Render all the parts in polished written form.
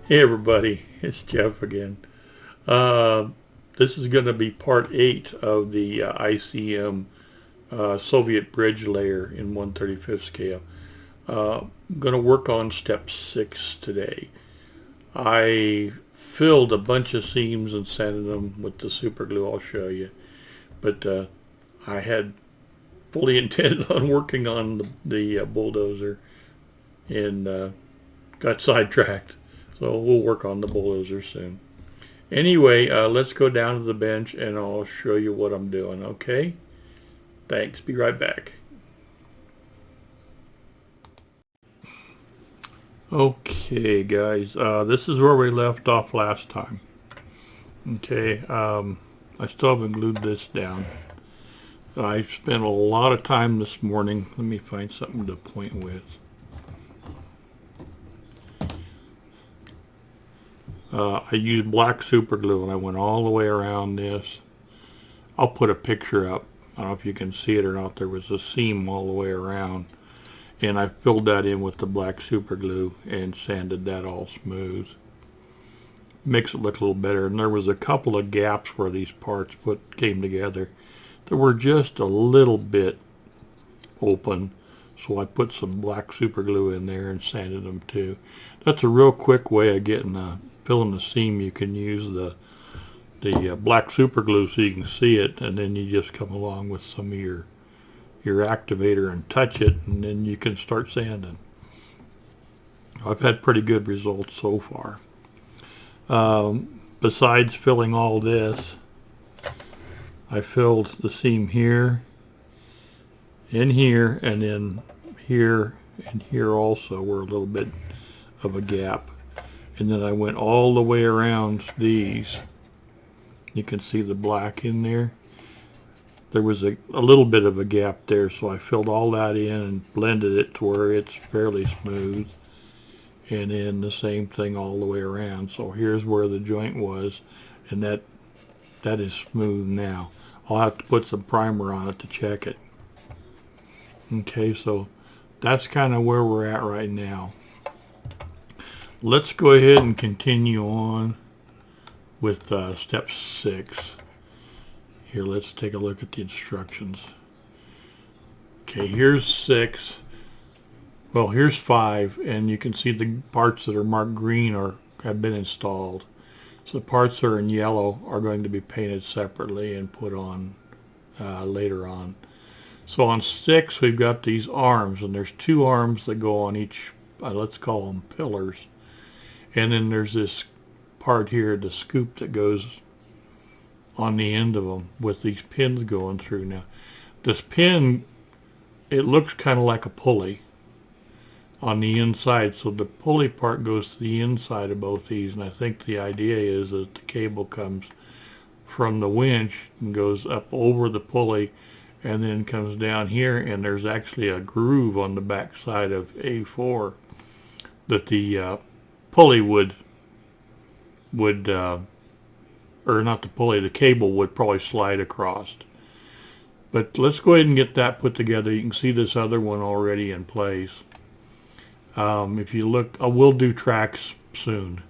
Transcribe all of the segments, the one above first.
Hey everybody, it's Jeff again. This is going to be part 8 of the ICM Soviet bridge layer in 1/35 scale. I'm going to work on step 6 today. I filled a bunch of seams and sanded them with the super glue. I'll show you. But I had fully intended on working on the bulldozer and got sidetracked. So we'll work on the bulldozer soon. Anyway, let's go down to the bench and I'll show you what I'm doing, okay? Thanks. Be right back. Okay, guys. This is where we left off last time. Okay. I still haven't glued this down. I spent a lot of time this morning. Let me find something to point with. I used black super glue and I went all the way around this. I'll put a picture up. I don't know if you can see it or not. There was a seam all the way around. And I filled that in with the black super glue and sanded that all smooth. Makes it look a little better. And there was a couple of gaps where these parts came together. They were just a little bit open. So I put some black super glue in there and sanded them too. That's a real quick way of getting filling the seam. You can use the black super glue so you can see it, and then you just come along with some of your activator and touch it, and then you can start sanding. I've had pretty good results so far. Besides filling all this, I filled the seam here, in here, and then here and here also were a little bit of a gap. And then I went all the way around these. You can see the black in there. There was a little bit of a gap there, so I filled all that in and blended it to where it's fairly smooth. And then the same thing all the way around. So here's where the joint was, and that is smooth now. I'll have to put some primer on it to check it. Okay, so that's kind of where we're at right now. Let's go ahead and continue on with step 6. Here, let's take a look at the instructions. Okay, here's 6. Well, here's 5, and you can see the parts that are marked green have been installed. So the parts that are in yellow are going to be painted separately and put on later on. So on 6, we've got these arms, and there's 2 arms that go on each, let's call them pillars. And then there's this part here, the scoop that goes on the end of them with these pins going through. Now, this pin, it looks kind of like a pulley on the inside. So the pulley part goes to the inside of both these. And I think the idea is that the cable comes from the winch and goes up over the pulley and then comes down here. And there's actually a groove on the back side of A4 that the pulley would or not the pulley, the cable would probably slide across. But let's go ahead and get that put together. You can see this other one already in place. If you look, I will do tracks soon.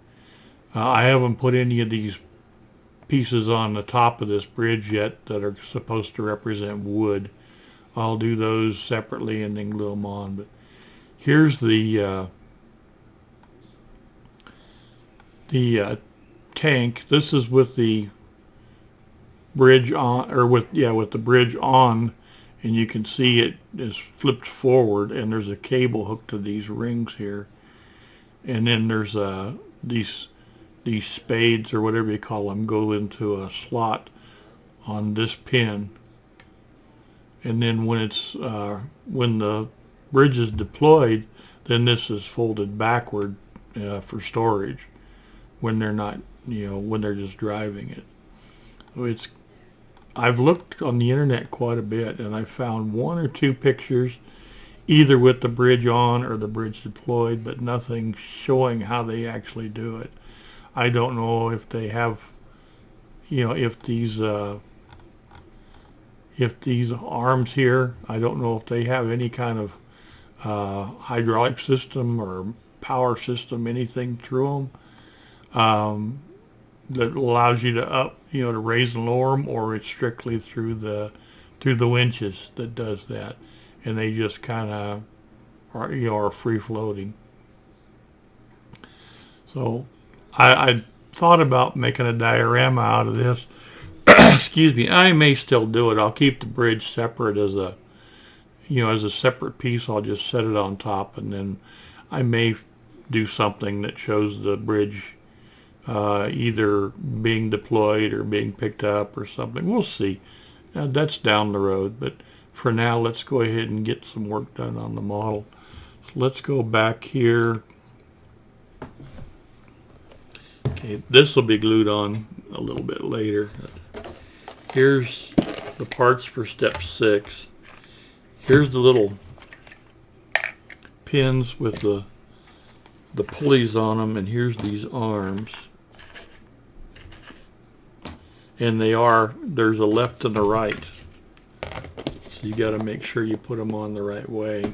I haven't put any of these pieces on the top of this bridge yet that are supposed to represent wood. I'll do those separately and then glue them on. But here's the tank. This is with the bridge on, or with the bridge on, and you can see it is flipped forward, and there's a cable hooked to these rings here, and then there's these spades or whatever you call them go into a slot on this pin, and then when the bridge is deployed, then this is folded backward for storage when they're not, when they're just driving it. So I've looked on the internet quite a bit, and I found 1 or 2 pictures either with the bridge on or the bridge deployed, but nothing showing how they actually do it. I don't know if they have, if these arms here, I don't know if they have any kind of hydraulic system or power system, anything through them. that allows you to to raise and lower them, or it's strictly through the winches that does that, and they just kind of are free floating. So I thought about making a diorama out of this. Excuse me. I may still do it. I'll keep the bridge separate as a separate piece. I'll just set it on top, and then I may do something that shows the bridge either being deployed or being picked up or something. We'll see. That's down the road, but for now, let's go ahead and get some work done on the model. So let's go back here. Okay, this will be glued on a little bit later. Here's the parts for step 6. Here's the little pins with the pulleys on them, and here's these arms. And there's a left and a right. So you got to make sure you put them on the right way.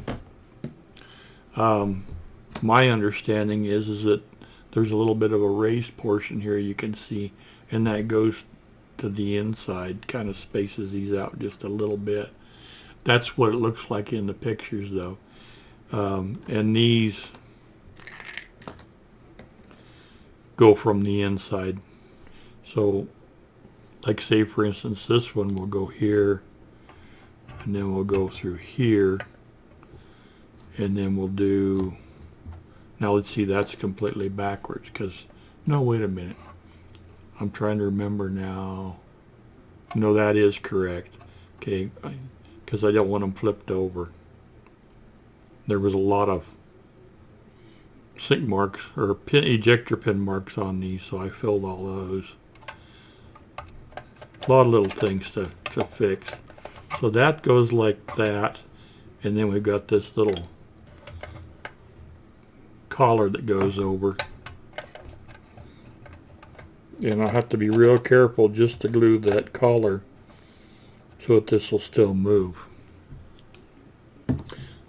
My understanding is that there's a little bit of a raised portion here you can see, and that goes to the inside, kind of spaces these out just a little bit. That's what it looks like in the pictures though. And these go from the inside. So like say for instance this one will go here, and then we'll go through here, and then we'll do, now let's see, that's completely backwards because, no, wait a minute, I'm trying to remember now. No, that is correct. Okay, because I don't want them flipped over. There was a lot of sink marks or ejector pin marks on these, so I filled all those. A lot of little things to fix. So that goes like that, and then we've got this little collar that goes over. And I'll have to be real careful just to glue that collar so that this will still move.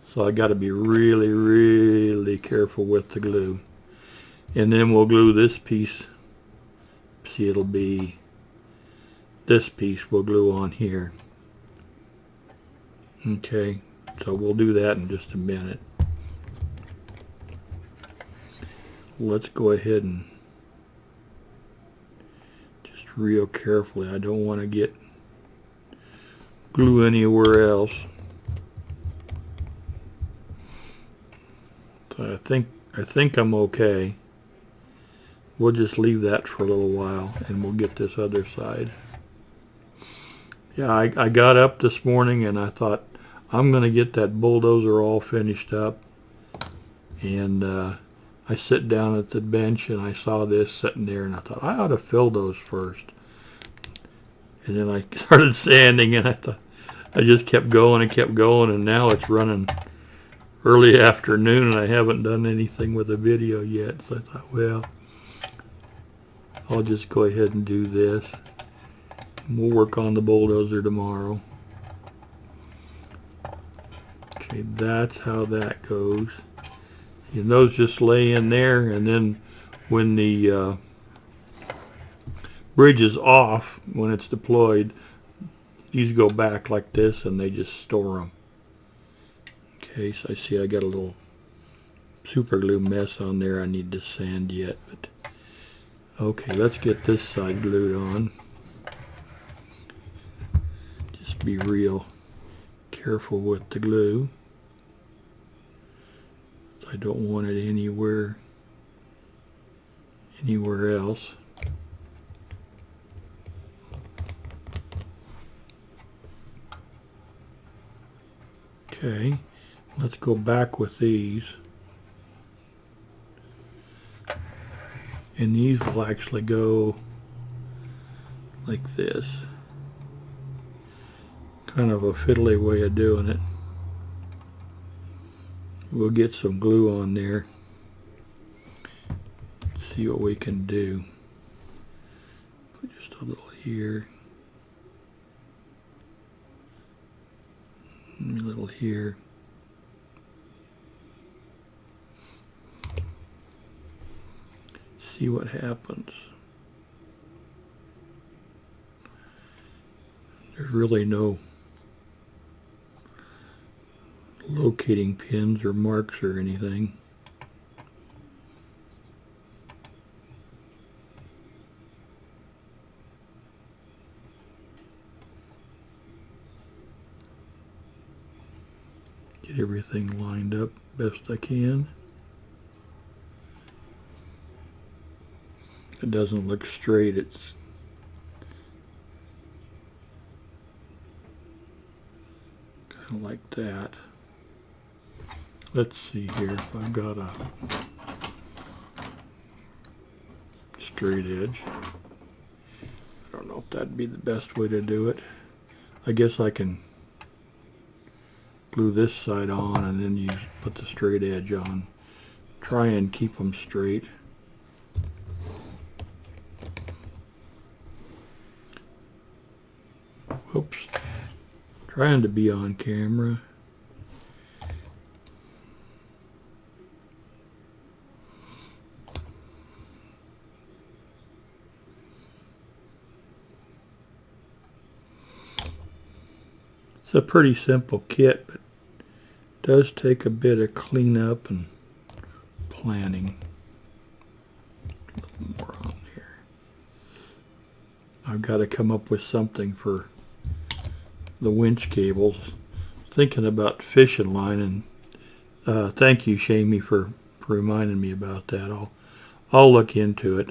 So I got to be really, really careful with the glue. And then we'll glue this piece. See, it'll be this piece we'll glue on here. Okay, so we'll do that in just a minute. Let's go ahead and just real carefully. I don't want to get glue anywhere else. So I think I'm okay. We'll just leave that for a little while, and we'll get this other side. Yeah, I got up this morning and I thought I'm going to get that bulldozer all finished up, and I sit down at the bench and I saw this sitting there, and I thought I ought to fill those first. And then I started sanding, and I thought, I just kept going and kept going, and now it's running early afternoon and I haven't done anything with the video yet. So I thought, well, I'll just go ahead and do this. We'll work on the bulldozer tomorrow. Okay, that's how that goes. And those just lay in there, and then when the bridge is off, when it's deployed, these go back like this and they just store them. Okay, so I see I got a little super glue mess on there I need to sand yet, but okay, let's get this side glued on. Just be real careful with the glue. I don't want it anywhere else. Okay, let's go back with these. And these will actually go like this. Kind of a fiddly way of doing it. We'll get some glue on there. Let's see what we can do. Put just a little here. And a little here. see what happens. There's really no locating pins or marks or anything. Get everything lined up best I can. It doesn't look straight, it's kind of like that. Let's see here if I've got a straight edge. I don't know if that'd be the best way to do it. I guess I can glue this side on and then put the straight edge on. Try and keep them straight. Oops. Trying to be on camera. It's a pretty simple kit, but it does take a bit of cleanup and planning. A little more on there. I've got to come up with something for the winch cables. Thinking about fishing line, and thank you, Shamey, for reminding me about that. I'll look into it.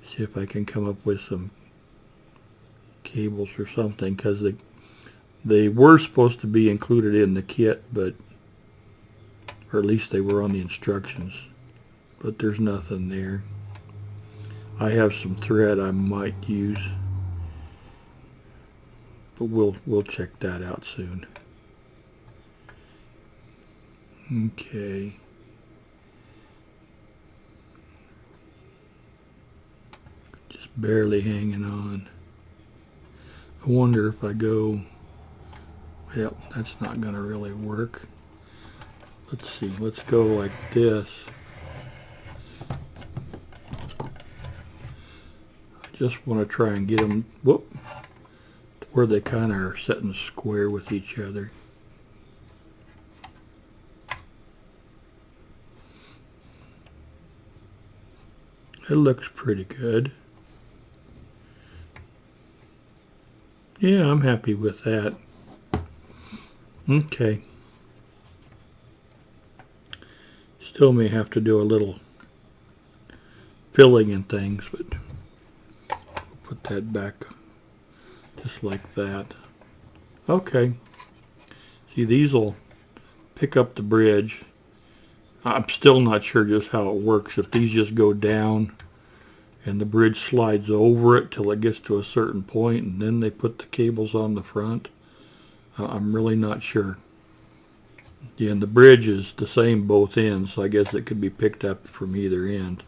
See if I can come up with some cables or something, because they were supposed to be included in the kit, but or at least they were on the instructions, but there's nothing there. I have some thread I might use, but we'll check that out soon. Okay. Just barely hanging on. I wonder if I go, well, that's not going to really work. Let's see, let's go like this. I just want to try and get them, whoop, to where they kind of are sitting square with each other. It looks pretty good. Yeah, I'm happy with that. Okay. Still may have to do a little filling and things, but put that back just like that. Okay. See, these will pick up the bridge. I'm still not sure just how it works. If these just go down and the bridge slides over it till it gets to a certain point and then they put the cables on the front, I'm really not sure. Yeah, and the bridge is the same both ends, so I guess it could be picked up from either end.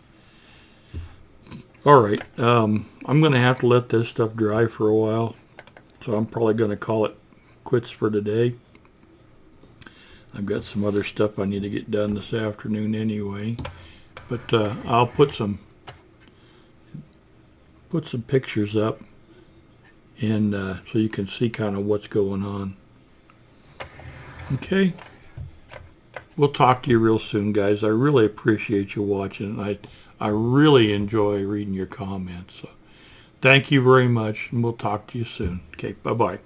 Alright, I'm going to have to let this stuff dry for a while, so I'm probably going to call it quits for today. I've got some other stuff I need to get done this afternoon anyway, but I'll put some pictures up, and so you can see kind of what's going on. Okay, we'll talk to you real soon, guys. I really appreciate you watching. I really enjoy reading your comments. So thank you very much, and we'll talk to you soon. Okay, bye-bye.